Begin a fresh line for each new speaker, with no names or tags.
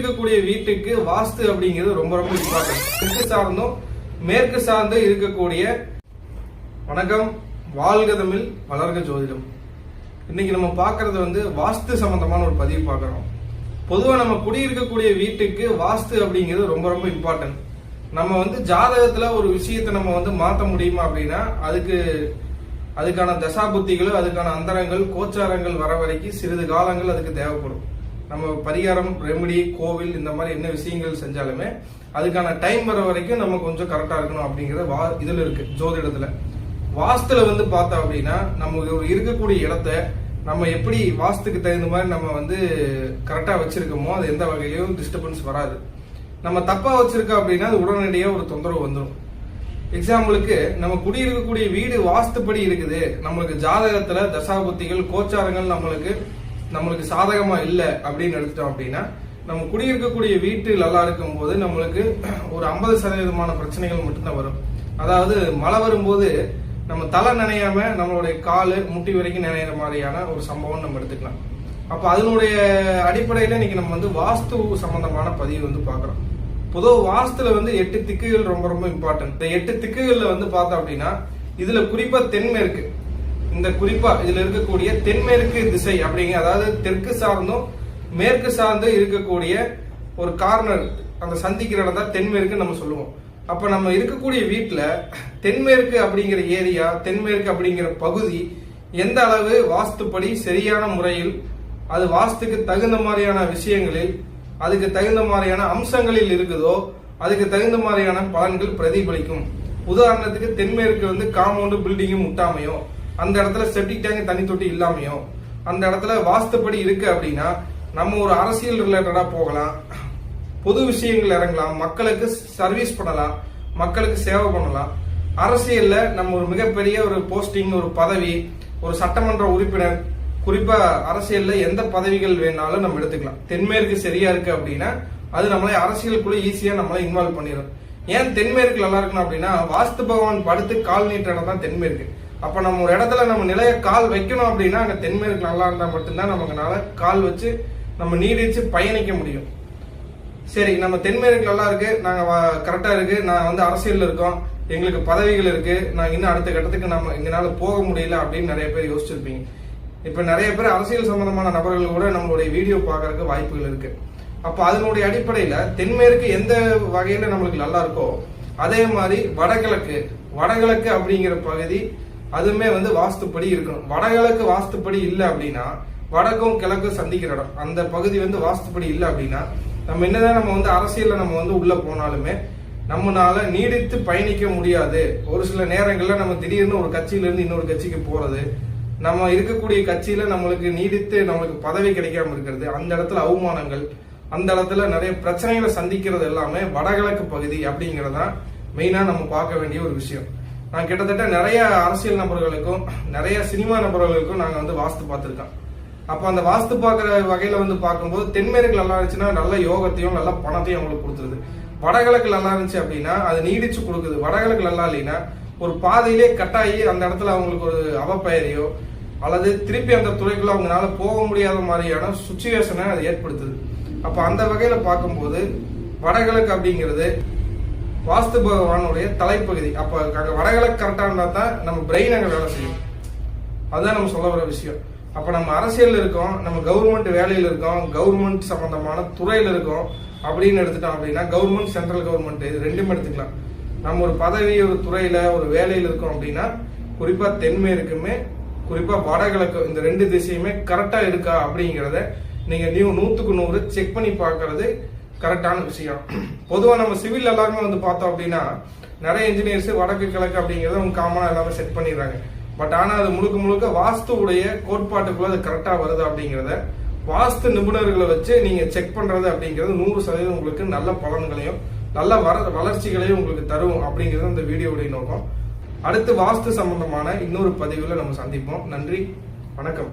குடியிருக்கக்கூடிய வீட்டுக்கு வாஸ்து அப்படிங்கிறது ரொம்ப ரொம்ப இம்பார்ட்டன்ட். தெற்கு சார்ந்தும் மேற்கு சார்ந்து இருக்கக்கூடிய வணக்கம், வாழ்க தமிழ், வளர்க ஜோதிடம். இன்னைக்கு நம்ம பார்க்கறது வாஸ்து சம்பந்தமான ஒரு பதிவு பார்க்கறோம். பொதுவாக நம்ம குடியிருக்கக்கூடிய வீட்டுக்கு வாஸ்து அப்படிங்கிறது ரொம்ப ரொம்ப இம்பார்ட்டன்ட். நம்ம ஜாதகத்துல ஒரு விஷயத்தை நம்ம மாற்ற முடியுமா அப்படின்னா அதுக்கான தசாபுத்திகள், அதுக்கான அந்தரங்கள், கோச்சாரங்கள் வர வரைக்கும் சிறிது காலங்கள் அதுக்கு தேவைப்படும். நம்ம பரிகாரம், ரெமெடி, கோவில் இந்த மாதிரி என்ன விஷயங்கள் செஞ்சாலுமே அதுக்கான டைம் வர வரைக்கும் நம்ம கொஞ்சம் கரெக்டா இருக்கணும் அப்படிங்கறது இதுல இருக்கு. ஜோதிடத்துல வாஸ்துல பார்த்தோம் அப்படின்னா நம்ம இருக்கக்கூடிய இடத்த நம்ம எப்படி வாஸ்துக்கு தகுந்த மாதிரி நம்ம கரெக்டா வச்சிருக்கோமோ அது எந்த வகையிலயும் டிஸ்டர்பன்ஸ் வராது. நம்ம தப்பா வச்சிருக்கோம் அப்படின்னா அது உடனடியாக ஒரு தொந்தரவு வந்துடும். எக்ஸாம்பிளுக்கு நம்ம குடியிருக்கக்கூடிய வீடு வாஸ்துப்படி இருக்குது, நம்மளுக்கு ஜாதகத்துல தசாபுத்திகள், கோச்சாரங்கள் நம்மளுக்கு சாதகமா இல்லை அப்படின்னு எடுத்துட்டோம் அப்படின்னா நம்ம குடியிருக்கக்கூடிய வீட்டு நல்லா இருக்கும் போது நம்மளுக்கு ஒரு 50% பிரச்சனைகள் மட்டும்தான் வரும். அதாவது மழை வரும்போது நம்ம தலை நினையாம நம்மளுடைய காலு முட்டி வரைக்கும் நினைக்கிற மாதிரியான ஒரு சம்பவம் நம்ம எடுத்துக்கலாம். அப்ப அதனுடைய அடிப்படையில இன்னைக்கு நம்ம வாஸ்து சம்பந்தமான பதிவு பாக்குறோம். பொதுவாக வாஸ்துல 8 திக்குகள் ரொம்ப ரொம்ப இம்பார்ட்டன்ட். இந்த 8 திக்குகள்ல பார்த்தோம் அப்படின்னா இதுல குறிப்பா தென்மேற்கு, இந்த குறிப்பா இதுல இருக்கக்கூடிய தென்மேற்கு திசை அப்படிங்க, அதாவது தெற்கு சார்ந்தும் மேற்கு சார்ந்து இருக்கக்கூடிய ஒரு கார்னர், அந்த சந்திக்கிற இடம் தான் தென்மேற்கு நம்ம சொல்லுவோம். அப்ப நம்ம இருக்கக்கூடிய வீட்டுல தென்மேற்கு அப்படிங்கிற ஏரியா, தென்மேற்கு அப்படிங்கிற பகுதி எந்த அளவு வாஸ்துப்படி சரியான முறையில், அது வாஸ்துக்கு தகுந்த மாதிரியான விஷயங்களில், அதுக்கு தகுந்த மாதிரியான அம்சங்களில் இருக்குதோ அதுக்கு தகுந்த மாதிரியான பலன்கள் பிரதிபலிக்கும். உதாரணத்துக்கு தென்மேற்கு காம்பவுண்டு பில்டிங்கும் முட்டாமையோ, அந்த இடத்துல செப்டிக் டேங்க் தண்ணி தொட்டி இல்லாமையோ, அந்த இடத்துல வாஸ்துப்படி இருக்கு அப்படின்னா நம்ம ஒரு அரசியல் ரிலேட்டடா போகலாம், பொது விஷயங்கள் இறங்கலாம், மக்களுக்கு சர்வீஸ் பண்ணலாம், மக்களுக்கு சேவை பண்ணலாம். அரசியல்ல நம்ம ஒரு மிகப்பெரிய ஒரு போஸ்டிங், ஒரு பதவி, ஒரு சட்டமன்ற உறுப்பினர், குறிப்பா அரசியல்ல எந்த பதவிகள் வேணாலும் நம்ம எடுத்துக்கலாம். தென்மேற்கு சரியா இருக்கு அப்படின்னா அது நம்மளை அரசியலுக்குள்ள ஈஸியா நம்மளை இன்வால்வ் பண்ணிடும். ஏன் தென்மேற்கு நல்லா இருக்கணும் அப்படின்னா வாஸ்து பகவான் படுத்து கால் நீட்ட இடம் தான் தென்மேற்கு. அப்ப நம்ம ஒரு இடத்துல நம்ம நிலைய கால் வைக்கணும் அப்படின்னா அங்க தென்மேற்கு நல்லா இருந்தா மட்டும்தான் நமக்குனால கால் வச்சு நம்ம நீடிச்சு பயணிக்க முடியும். சரி, நம்ம தென்மேற்கு நல்லா இருக்கு, நாங்க கரெக்டா இருக்கு, நான் அரசியல்ல இருக்கோம், எங்களுக்கு பதவிகள் இருக்கு, நான் இன்னும் அடுத்த கட்டத்துக்கு நம்ம எங்களால போக முடியல அப்படின்னு நிறைய பேர் யோசிச்சிருப்பீங்க. இப்ப நிறைய பேர் அரசியல் சம்பந்தமான நபர்கள் கூட நம்மளுடைய வீடியோ பார்க்கறதுக்கு வாய்ப்புகள் இருக்கு. அப்ப அதனுடைய அடிப்படையில தென்மேற்கு எந்த வகையில நம்மளுக்கு நல்லா இருக்கோ அதே மாதிரி வடகிழக்கு அப்படிங்கிற பகுதி அதுவுமே வாஸ்துப்படி இருக்கணும். வடகிழக்கு வாஸ்துப்படி இல்லை அப்படின்னா வடக்கும் கிழக்கும் சந்திக்கிற இடம், அந்த பகுதி வாஸ்துப்படி இல்லை அப்படின்னா நம்ம என்னதான் நம்ம அரசியல்ல நம்ம உள்ள போனாலுமே நம்மளால நீடித்து பயணிக்க முடியாது. ஒரு சில நேரங்கள்ல நம்ம திடீர்னு ஒரு கட்சியில இருந்து இன்னொரு கட்சிக்கு போறது, நம்ம இருக்கக்கூடிய கட்சியில நம்மளுக்கு நீடித்து நம்மளுக்கு பதவி கிடைக்காம இருக்கிறது, அந்த இடத்துல அவமானங்கள், அந்த இடத்துல நிறைய பிரச்சனைகளை சந்திக்கிறது எல்லாமே வடகிழக்கு பகுதி அப்படிங்கறதான் மெயினா நம்ம பார்க்க வேண்டிய ஒரு விஷயம். நான் கிட்டத்தட்ட நிறைய அரசியல் நபர்களுக்கும் நிறைய சினிமா நபர்களுக்கும் நாங்க வாஸ்து பார்த்திருக்கோம். அப்ப அந்த வாஸ்து பார்க்கிற வகையில பார்க்கும்போது தென்மேற்கு நல்லா இருந்துச்சுன்னா நல்ல யோகத்தையும் நல்ல பணத்தையும் அவங்களுக்கு கொடுத்துருது. வடகிழக்கு நல்லா இருந்துச்சு அப்படின்னா அது நீடிச்சு கொடுக்குது. வடகிழக்கு நல்லா இல்லைன்னா ஒரு பாதையிலே கட்டாயி அந்த இடத்துல அவங்களுக்கு ஒரு அவப்பெயரையோ அல்லது திருப்பி அந்த துறைக்குள்ள அவங்களால போக முடியாத மாதிரியான சுச்சுவேஷனை அது ஏற்படுத்துது. அப்ப அந்த வகையில பார்க்கும்போது வடகிழக்கு அப்படிங்கிறது வாஸ்து பகவானுடைய தலைப்பகுதி. அப்ப வடகிழக்கு கரெக்டா இருந்தா தான் நம்ம பிரெயின் அங்க வேலை செய்யும். அதுதான் நம்ம சொல்ல வர விஷயம். அப்ப நம்ம அரசியல் இருக்கோம், நம்ம கவர்மெண்ட் வேலையில இருக்கோம், கவர்மெண்ட் சம்பந்தமான துறையில இருக்கோம் அப்படின்னு எடுத்துட்டோம் அப்படின்னா கவர்மெண்ட், சென்ட்ரல் கவர்மெண்ட் இது ரெண்டுமே எடுத்துக்கலாம். நம்ம ஒரு பதவி, ஒரு துறையில, ஒரு வேலையில இருக்கோம் அப்படின்னா குறிப்பா தென்மேற்குமே குறிப்பா வடகிழக்கு இந்த 2 திசையுமே கரெக்டா இருக்கா அப்படிங்கறத நீங்க 100க்கு 100 செக் பண்ணி பாக்குறது கரெக்டான விஷயம். பொதுவா நம்ம சிவில் எல்லாருமே பார்த்தோம் அப்படின்னா நிறைய இன்ஜினியர்ஸ் வடக்கு கிழக்கு அப்படிங்கறத காமனா எல்லாமே செட் பண்ணிடுறாங்க. பட் ஆனா அது முழுக்க வாஸ்துடைய கோட்பாட்டுக்குள்ள அது கரெக்டா வருது அப்படிங்கறத வாஸ்து நிபுணர்களை வச்சு நீங்க செக் பண்றது அப்படிங்கிறது 100% உங்களுக்கு நல்ல பலன்களையும் நல்ல வளர்ச்சிகளையும் உங்களுக்கு தரும் அப்படிங்கிறது இந்த வீடியோவுடைய நோக்கம். அடுத்து வாஸ்து சம்பந்தமான இன்னொரு பதிவுல நம்ம சந்திப்போம். நன்றி, வணக்கம்.